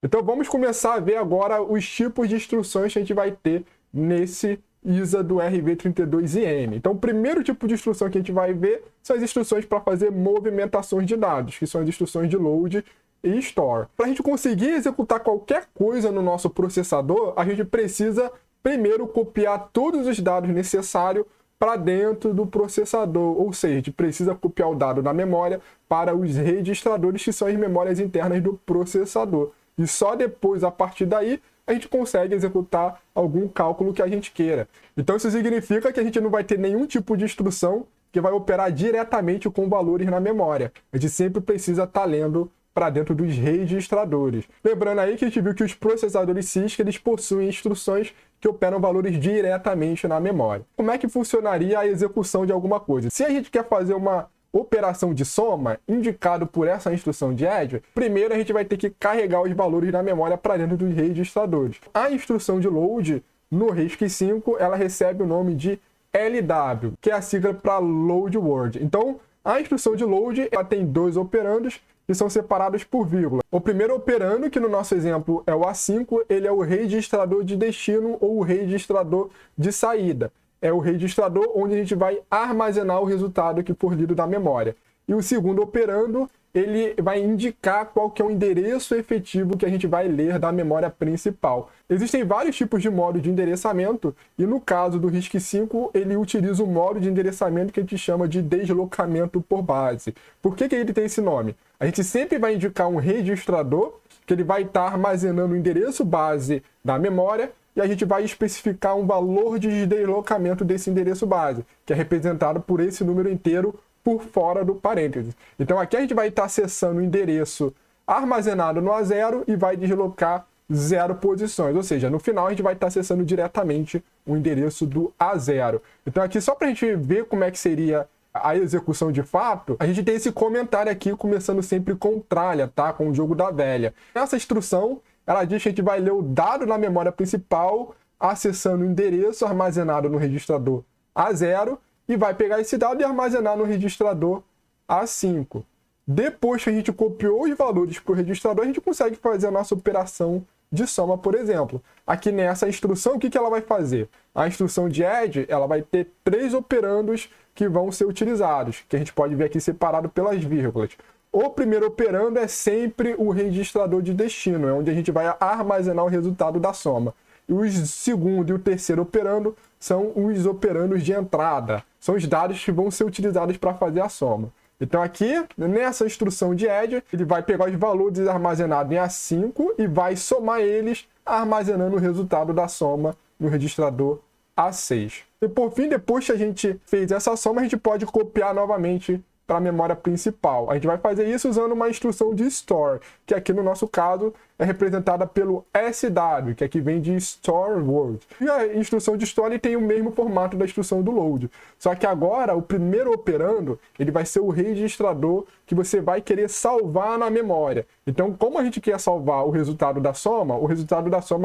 Então vamos começar a ver agora os tipos de instruções que a gente vai ter nesse ISA do RV32IN. Então o primeiro tipo de instrução que a gente vai ver são as instruções para fazer movimentações de dados, que são as instruções de load e store. Para a gente conseguir executar qualquer coisa no nosso processador, a gente precisa primeiro copiar todos os dados necessários para dentro do processador, ou seja, a gente precisa copiar o dado da memória para os registradores, que são as memórias internas do processador. E só depois, a partir daí, a gente consegue executar algum cálculo que a gente queira. Então isso significa que a gente não vai ter nenhum tipo de instrução que vai operar diretamente com valores na memória. A gente sempre precisa estar lendo para dentro dos registradores. Lembrando aí que a gente viu que os processadores CISC eles possuem instruções que operam valores diretamente na memória. Como é que funcionaria a execução de alguma coisa? Se a gente quer fazer uma operação de soma, indicado por essa instrução de add, primeiro a gente vai ter que carregar os valores da memória para dentro dos registradores. A instrução de load, no RISC-V, ela recebe o nome de LW, que é a sigla para Load Word. Então, a instrução de load ela tem dois operandos que são separados por vírgula. O primeiro operando, que no nosso exemplo é o A5, ele é o registrador de destino ou o registrador de saída. É o registrador onde a gente vai armazenar o resultado que for lido da memória. E o segundo operando, ele vai indicar qual que é o endereço efetivo que a gente vai ler da memória principal. Existem vários tipos de modo de endereçamento, e no caso do RISC-V, ele utiliza o modo de endereçamento que a gente chama de deslocamento por base. Por que ele tem esse nome? A gente sempre vai indicar um registrador, que ele vai estar armazenando o endereço base da memória, e a gente vai especificar um valor de deslocamento desse endereço base, que é representado por esse número inteiro por fora do parênteses. Então aqui a gente vai estar acessando o endereço armazenado no A0 e vai deslocar 0 posições, ou seja, no final a gente vai estar acessando diretamente o endereço do A0. Então aqui só para a gente ver como é que seria a execução de fato, a gente tem esse comentário aqui começando sempre com tralha, tá? Com o jogo da velha. Essa instrução, ela diz que a gente vai ler o dado na memória principal, acessando o endereço armazenado no registrador A0 e vai pegar esse dado e armazenar no registrador A5. Depois que a gente copiou os valores para o registrador, a gente consegue fazer a nossa operação de soma, por exemplo. Aqui nessa instrução, o que ela vai fazer? A instrução de add, ela vai ter 3 operandos que vão ser utilizados, que a gente pode ver aqui separado pelas vírgulas. O primeiro operando é sempre o registrador de destino, é onde a gente vai armazenar o resultado da soma. E o segundo e o terceiro operando são os operandos de entrada, são os dados que vão ser utilizados para fazer a soma. Então aqui, nessa instrução de add, ele vai pegar os valores armazenados em A5 e vai somar eles, armazenando o resultado da soma no registrador A6. E por fim, depois que a gente fez essa soma, a gente pode copiar novamente para a memória principal. A gente vai fazer isso usando uma instrução de store, que aqui no nosso caso é representada pelo SW, que aqui vem de store word. E a instrução de store tem o mesmo formato da instrução do load. Só que agora o primeiro operando, ele vai ser o registrador que você vai querer salvar na memória. Então, como a gente quer salvar o resultado da soma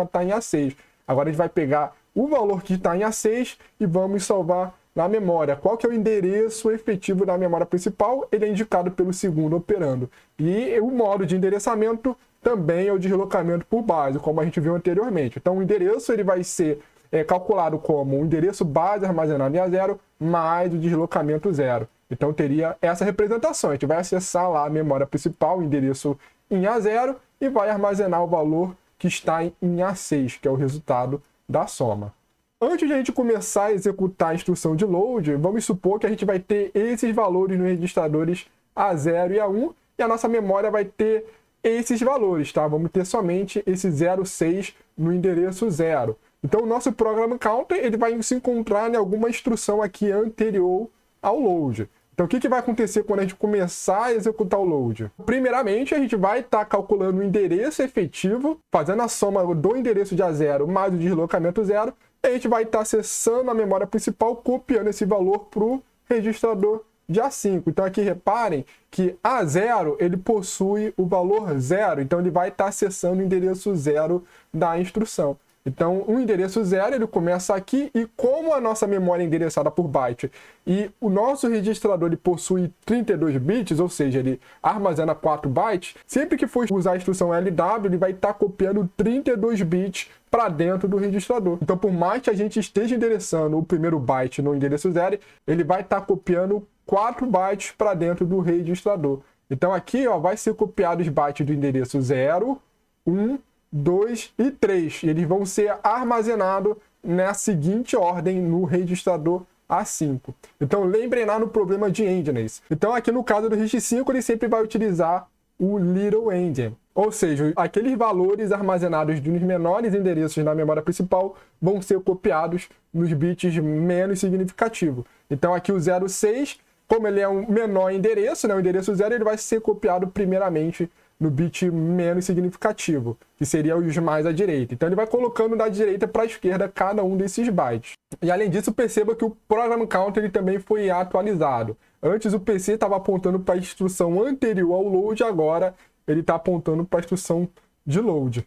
está em A6. Agora a gente vai pegar o valor que está em A6 e vamos salvar na memória. Qual que é o endereço efetivo da memória principal? Ele é indicado pelo segundo operando. E o modo de endereçamento também é o deslocamento por base, como a gente viu anteriormente. Então o endereço ele vai ser calculado como o endereço base armazenado em A0 mais o deslocamento 0. Então teria essa representação. A gente vai acessar lá a memória principal, o endereço em A0, e vai armazenar o valor que está em A6, que é o resultado da soma. Antes de a gente começar a executar a instrução de load, vamos supor que a gente vai ter esses valores nos registradores A0 e A1, e a nossa memória vai ter esses valores, tá? Vamos ter somente esse 06 no endereço 0. Então o nosso program counter ele vai se encontrar em alguma instrução aqui anterior ao load. Então o que vai acontecer quando a gente começar a executar o load? Primeiramente, a gente vai estar calculando o endereço efetivo, fazendo a soma do endereço de A0 mais o deslocamento 0, e a gente vai estar acessando a memória principal, copiando esse valor para o registrador de A5. Então aqui reparem que A0 ele possui o valor 0, então ele vai estar acessando o endereço 0 da instrução. Então, o endereço 0, ele começa aqui, e como a nossa memória é endereçada por byte e o nosso registrador ele possui 32 bits, ou seja, ele armazena 4 bytes, sempre que for usar a instrução LW, ele vai estar copiando 32 bits para dentro do registrador. Então, por mais que a gente esteja endereçando o primeiro byte no endereço 0, ele vai estar copiando 4 bytes para dentro do registrador. Então, aqui ó, vai ser copiado os bytes do endereço 0, 1, 2 e 3. E eles vão ser armazenados na seguinte ordem no registrador A5. Então, lembrem lá no problema de endianness. Então, aqui no caso do registro 5, ele sempre vai utilizar o little endian. Ou seja, aqueles valores armazenados nos menores endereços na memória principal vão ser copiados nos bits menos significativos. Então, aqui o 06, como ele é um menor endereço, né, o endereço 0, ele vai ser copiado primeiramente no bit menos significativo, que seria os mais à direita. Então ele vai colocando da direita para a esquerda cada um desses bytes. E além disso, perceba que o Program Counter ele também foi atualizado. Antes o PC estava apontando para a instrução anterior ao load, agora ele está apontando para a instrução de load.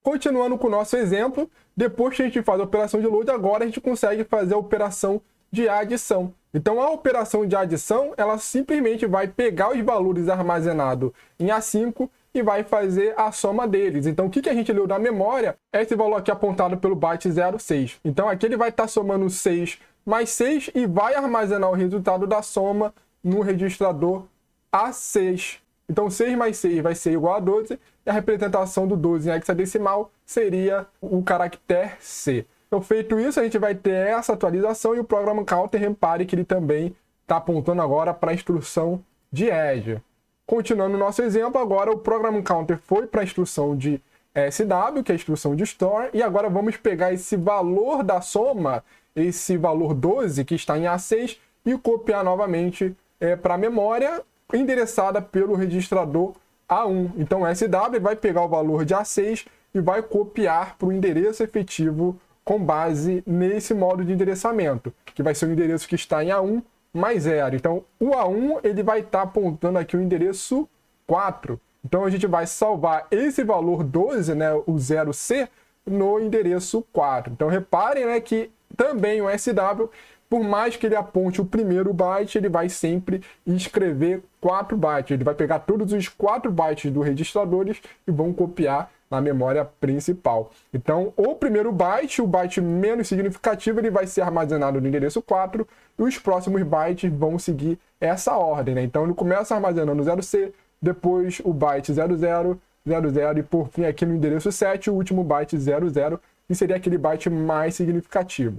Continuando com o nosso exemplo, depois que a gente faz a operação de load, agora a gente consegue fazer a operação de adição. Então, a operação de adição, ela simplesmente vai pegar os valores armazenados em A5 e vai fazer a soma deles. Então, o que a gente leu da memória é esse valor aqui apontado pelo byte 06. Então, aqui ele vai estar somando 6 mais 6 e vai armazenar o resultado da soma no registrador A6. Então, 6 mais 6 vai ser igual a 12 e a representação do 12 em hexadecimal seria o caractere C. Então, feito isso, a gente vai ter essa atualização e o Program Counter, repare que ele também está apontando agora para a instrução de add. Continuando o nosso exemplo, agora o Program Counter foi para a instrução de SW, que é a instrução de store, e agora vamos pegar esse valor da soma, esse valor 12 que está em A6, e copiar novamente para a memória endereçada pelo registrador A1. Então, o SW vai pegar o valor de A6 e vai copiar para o endereço efetivo com base nesse modo de endereçamento, que vai ser o endereço que está em A1 mais 0. Então, o A1 ele vai estar apontando aqui o endereço 4. Então, a gente vai salvar esse valor 12, né, o 0C, no endereço 4. Então, reparem, né, que também o SW, por mais que ele aponte o primeiro byte, ele vai sempre escrever 4 bytes. Ele vai pegar todos os 4 bytes dos registradores e vão copiar na memória principal. Então, o primeiro byte, o byte menos significativo, ele vai ser armazenado no endereço 4 e os próximos bytes vão seguir essa ordem, né? Então, ele começa armazenando 0C, depois o byte 00, 00 e por fim aqui no endereço 7, o último byte 00, que seria aquele byte mais significativo.